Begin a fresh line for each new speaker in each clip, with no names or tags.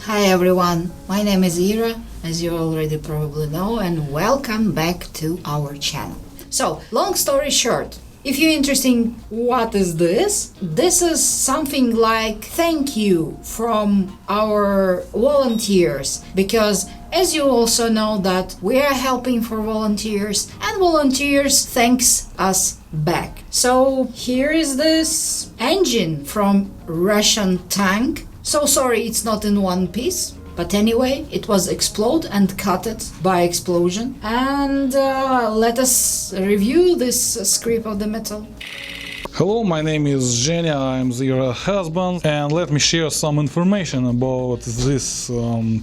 Hi everyone, my name is Ira, as you already probably know, and welcome back to our channel. So, long story short, if you're interested in what is this is something like thank you from our volunteers, because as you also know that we are helping for volunteers and volunteers thanks us back. So here is this engine from Russian tank. So sorry it's not in one piece, but anyway, it was exploded and cut it by explosion. And let us review this scrap of the metal.
Hello, my name is Zhenya, I'm your husband, and let me share some information about this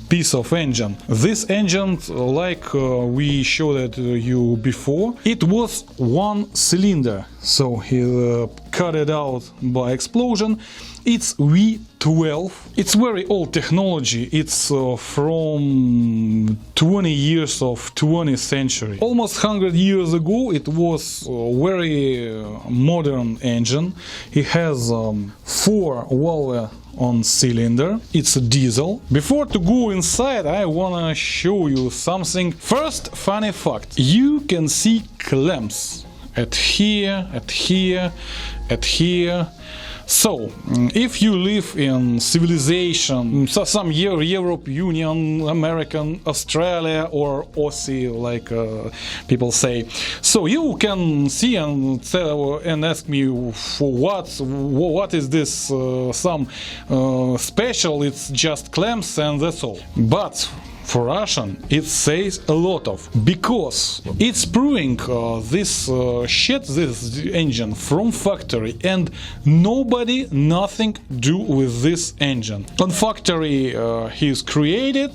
piece of engine. This engine, like we showed it you before, it was one cylinder, so he cut it out by explosion. It's V12. It's very old technology. It's from 20 years of 20th century. Almost 100 years ago it was a very modern engine. It has 4 valves on cylinder. It's a diesel. Before to go inside, I wanna show you something. First, funny fact. You can see clamps at here, at here, at here. So, if you live in civilization, some Europe, Union, American, Australia, or Aussie, like people say, so you can see and ask me for what is this some special? It's just clamps and that's all. But for Russian, it says a lot of, because it's proving this engine from factory, and nobody nothing do with this engine. On factory he's created,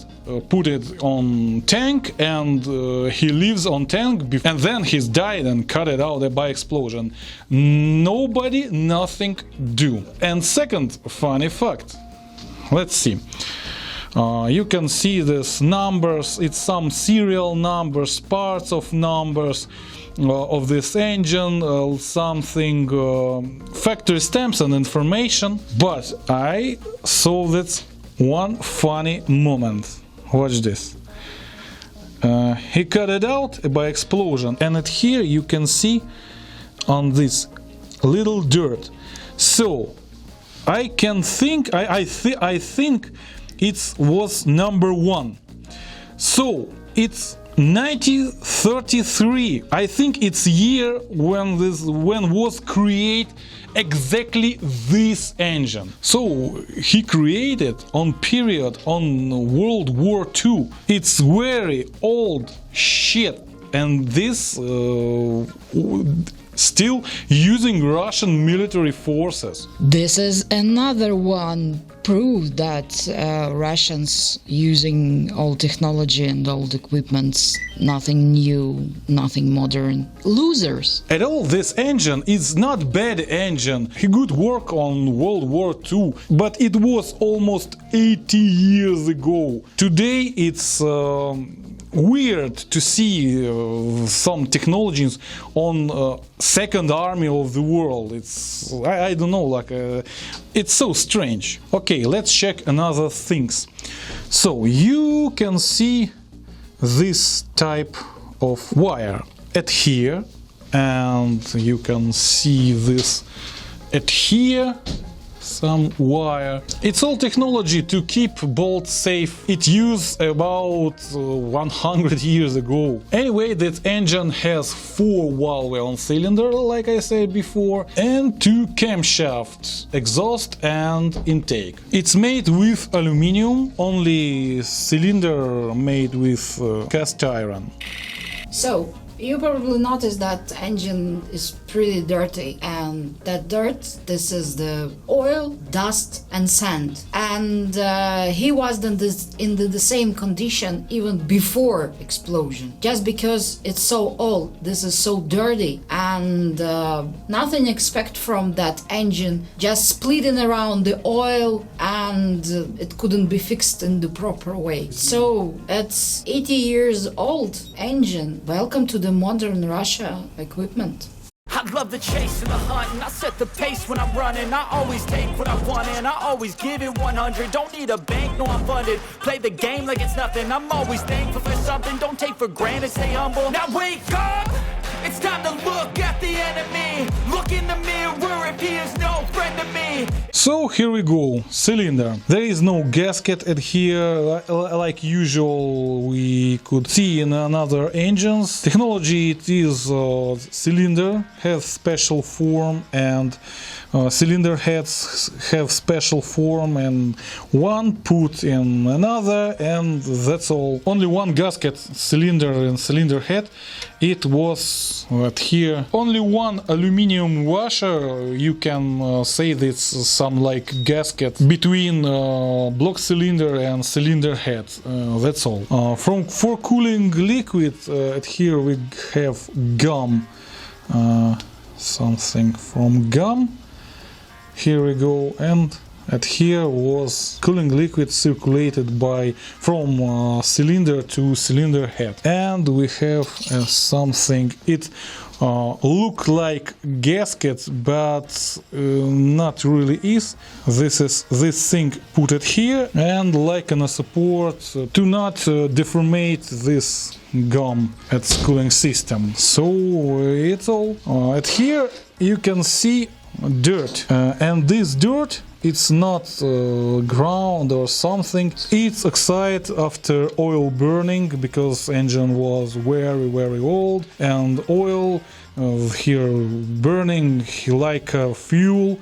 put it on tank, and he lives on tank, and then he's died and cut it out by explosion. Nobody nothing do. And second funny fact, let's see. You can see this numbers, it's some serial numbers, parts of numbers of this engine, something factory stamps and information. But I saw that one funny moment. Watch this. He cut it out by explosion, and at here you can see on this little dirt. So I can think, I think it was number 1. So it's 1933. I think it's year when was created exactly this engine. So he created on period on World War II. It's very old shit, and this still using Russian military forces.
This is another one proof that Russians using old technology and old equipments, nothing new, nothing modern. Losers.
At all, this engine is not bad engine. He good work on World War II, but it was almost 80 years ago. Today it's weird to see some technologies on second army of the world. It's I don't know, like it's so strange. Okay, let's check another things. So you can see this type of wire at here, and you can see this at here, some wire. It's all technology to keep bolts safe. It used about 100 years ago. Anyway, that engine has 4 valves on cylinder, like I said before, and 2 camshafts, exhaust and intake. It's made with aluminum, only cylinder made with cast iron.
So, you probably noticed that engine is pretty dirty, and that dirt, this is the oil, dust and sand, and he was in the same condition even before explosion, just because it's so old. This is so dirty, and nothing expect from that engine, just splitting around the oil, and it couldn't be fixed in the proper way. So it's 80 years old engine. Welcome to the modern Russia equipment.
I love the chase and the hunt, and I set the pace when I'm running. I always take what I want and I always give it 100. Don't need a bank, no I'm funded. Play the game like it's nothing. I'm always thankful for something. Don't take for granted, stay humble. Now wake up! It's time to look at the enemy. Look in the mirror if he is no friend to me.
So here we go, cylinder. There is no gasket at here like usual we could see in another engines. Technology, it is cylinder has special form, and cylinder heads have special form, and one put in another, and that's all. Only one gasket, cylinder and cylinder head. It was at here. Only one aluminum washer. You can say this some like gasket between block cylinder and cylinder head. That's all. For cooling liquid, at here we have gum. Something from gum. Here we go, and at here was cooling liquid circulated from cylinder to cylinder head. And we have something, it look like gasket, but not really is. This is this thing put it here, and like in a support to not deformate this gum at cooling system. So it's all. At here you can see dirt, and this dirt, it's not ground or something, it's oxide after oil burning, because engine was very old, and oil here burning like fuel.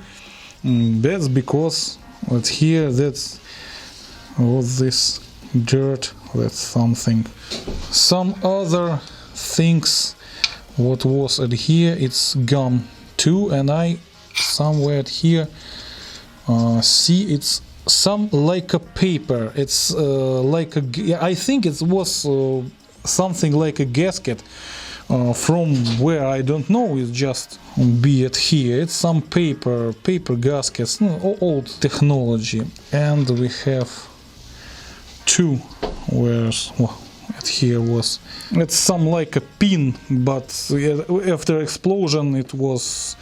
That's because it's here, that's all this dirt, that's something. Some other things what was at here, it's gum too, and I somewhere here see it's some like a paper. It's like a, I think it was something like a gasket from where I don't know. It's just be it here. It's some paper gaskets, old technology. And we have two where's at here was, it's some like a pin, but after explosion it was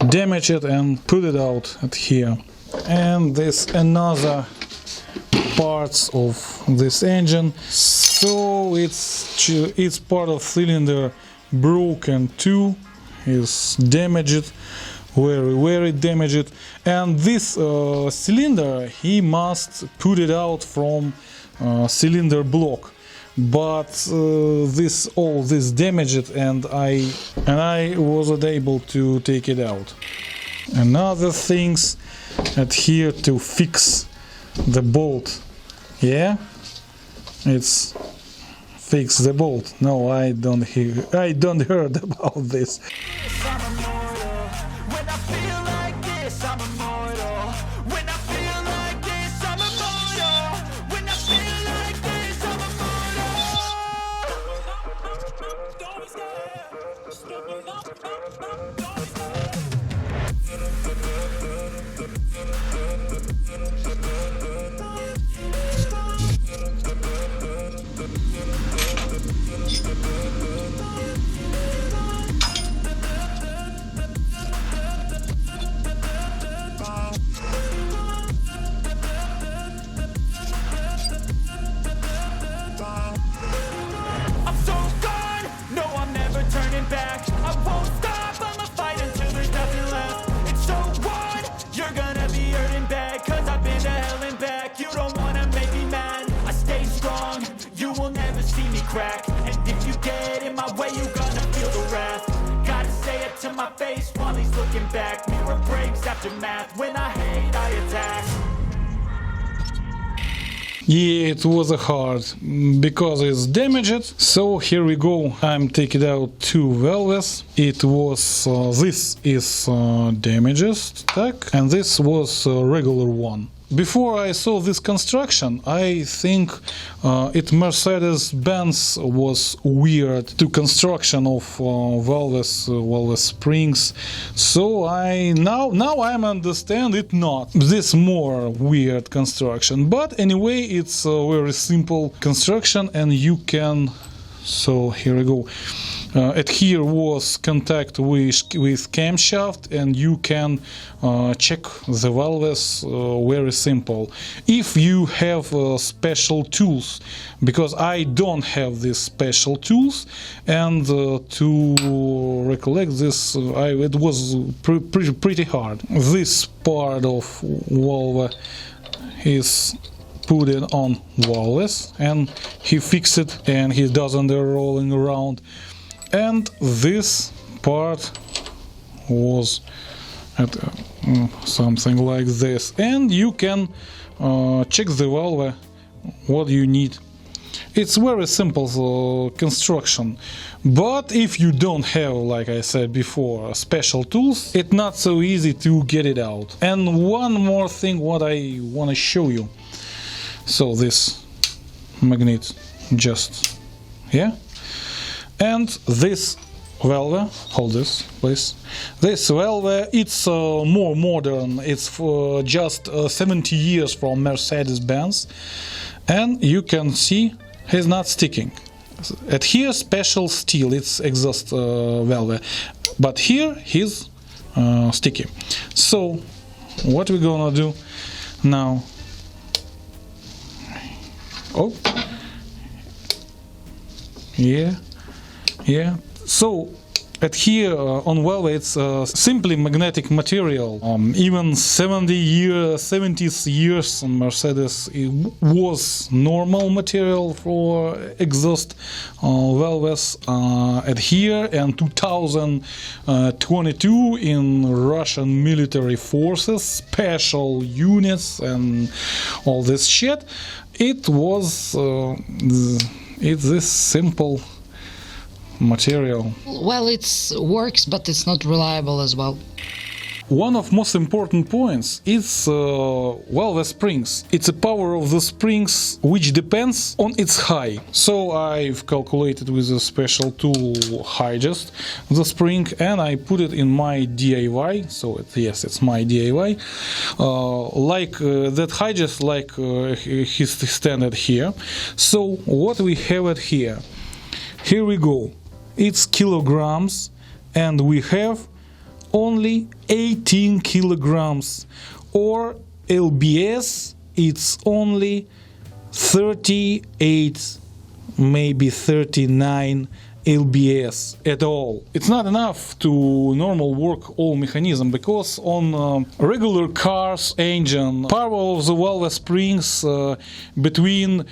damaged and put it out at here. And this another parts of this engine, so it's part of cylinder broken too, is damaged, very damaged. And this cylinder he must put it out from cylinder block, but all this damaged, and I wasn't able to take it out. Another things at here to fix the bolt. Yeah, it's fix the bolt. No, I don't heard about this.
Crack. And if you get in my way, you gonna feel the wrath. Gotta say it to my face while he's looking back. Mirror breaks after math. When I hate, I attack.
Yeah, it was hard because it's damaged. So here we go. I'm taking out two valves. It was this is damaged, так, and this was a regular one. Before I saw this construction, I think Mercedes-Benz was weird to construction of valve springs. So now I understand it not this more weird construction. But anyway, it's a very simple construction, and you can. So here we go. At here was contact with camshaft, and you can check the valves very simple. If you have special tools, because I don't have these special tools, and to recollect this, it was pretty hard. This part of valve is put it on valves, and he fixed it, and he doesn't rolling around. And this part was at something like this, and you can check the valve what you need. It's very simple construction, but if you don't have, like I said before, special tools, it's not so easy to get it out. And one more thing what I want to show you. So this magnet just here, and this valve, hold this please, this valve, it's more modern, it's for just 70 years from Mercedes-Benz, and you can see it's not sticking. At here special steel, it's exhaust valve, but here he's sticky. So what we're gonna do now, oh yeah, so at here on valve it's simply magnetic material. Even 70s years on Mercedes it was normal material for exhaust valves. At here and 2022 in Russian military forces, special units and all this shit, it was it's this simple material.
Well, it works, but it's not reliable as well.
One of most important points is valve springs. It's the power of the springs which depends on its height. So I've calculated with a special tool highest the spring, and I put it in my DIY. So yes, it's my DIY. That highest, like his standard here. So what we have it here. Here we go. It's kilograms, and we have only 18 kilograms, or LBS it's only 38, maybe 39 LBS at all. It's not enough to normal work all mechanism, because on regular cars engine power of the valve springs between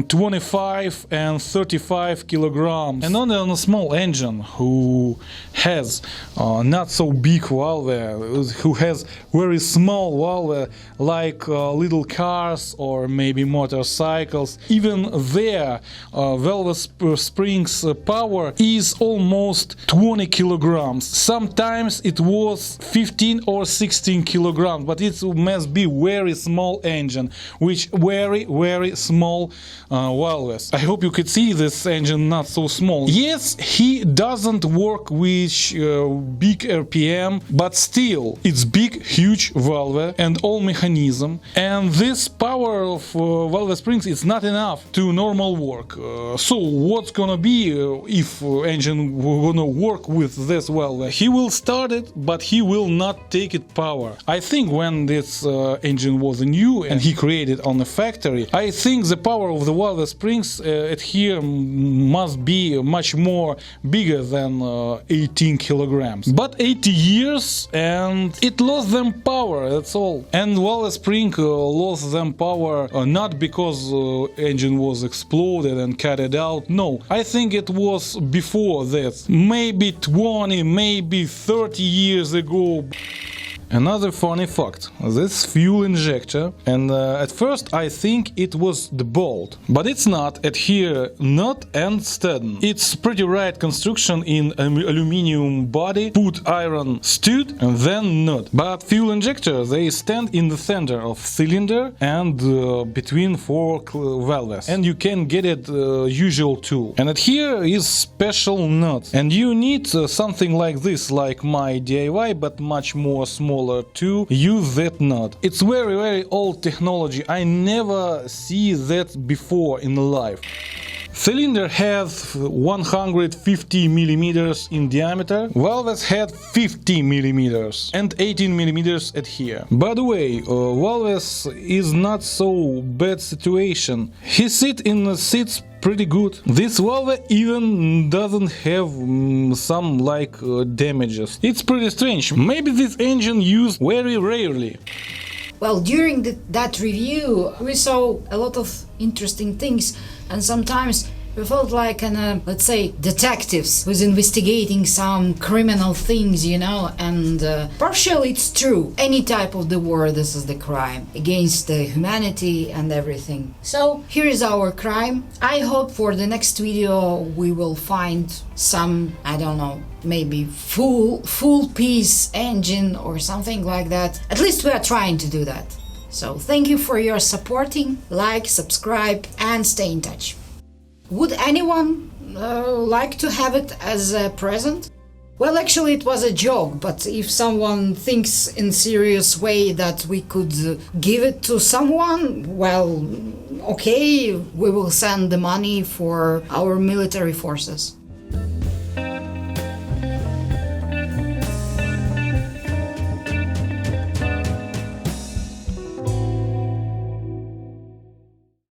25 and 35 kilograms, and only on a small engine who has not so big valve, who has very small valve like little cars or maybe motorcycles, even their valve springs power is almost 20 kilograms. Sometimes it was 15 or 16 kilograms, but it must be very small engine, which very small valves. I hope you could see this engine not so small. Yes, he doesn't work with big RPM, but still it's big, huge valve and all mechanism, and this power of valve springs is not enough to normal work. So what's gonna be if engine gonna work with this valve? He will start it, but he will not take it power. I think when this engine was new and he created on the factory, I think the power of the valve springs at here must be much more bigger than 18 kilograms. But 80 years and it lost them power, that's all. And valve spring lost them power not because engine was exploded and cut it out. No, I think it was before that, maybe 20, maybe 30 years ago. Another funny fact, this fuel injector, and at first I think it was the bolt, but it's not. At here nut and stud. It's pretty right construction in aluminium body, put iron stud and then nut. But fuel injector, they stand in the center of cylinder and between four valves, and you can get it usual tool. And at here is special nut, and you need something like this, like my DIY, but much more smaller to use that nut. It's very old technology. I never see that before in life. Cylinder has 150 millimeters in diameter, valves had 50 millimeters and 18 millimeters at here. By the way, valves is not so bad situation. He sit in the seats pretty good. This valve even doesn't have some damages. It's pretty strange. Maybe this engine used very rarely.
Well, during that review, we saw a lot of interesting things, and sometimes we felt like let's say, detectives who's investigating some criminal things, and partially it's true. Any type of the war, this is the crime against the humanity and everything. So here is our crime. I hope for the next video we will find some, I don't know, maybe full piece engine or something like that. At least we are trying to do that. So thank you for your supporting, like, subscribe, and stay in touch. Would anyone like to have it as a present? Well, actually it was a joke, but if someone thinks in serious way that we could give it to someone, well, okay, we will send the money for our military forces.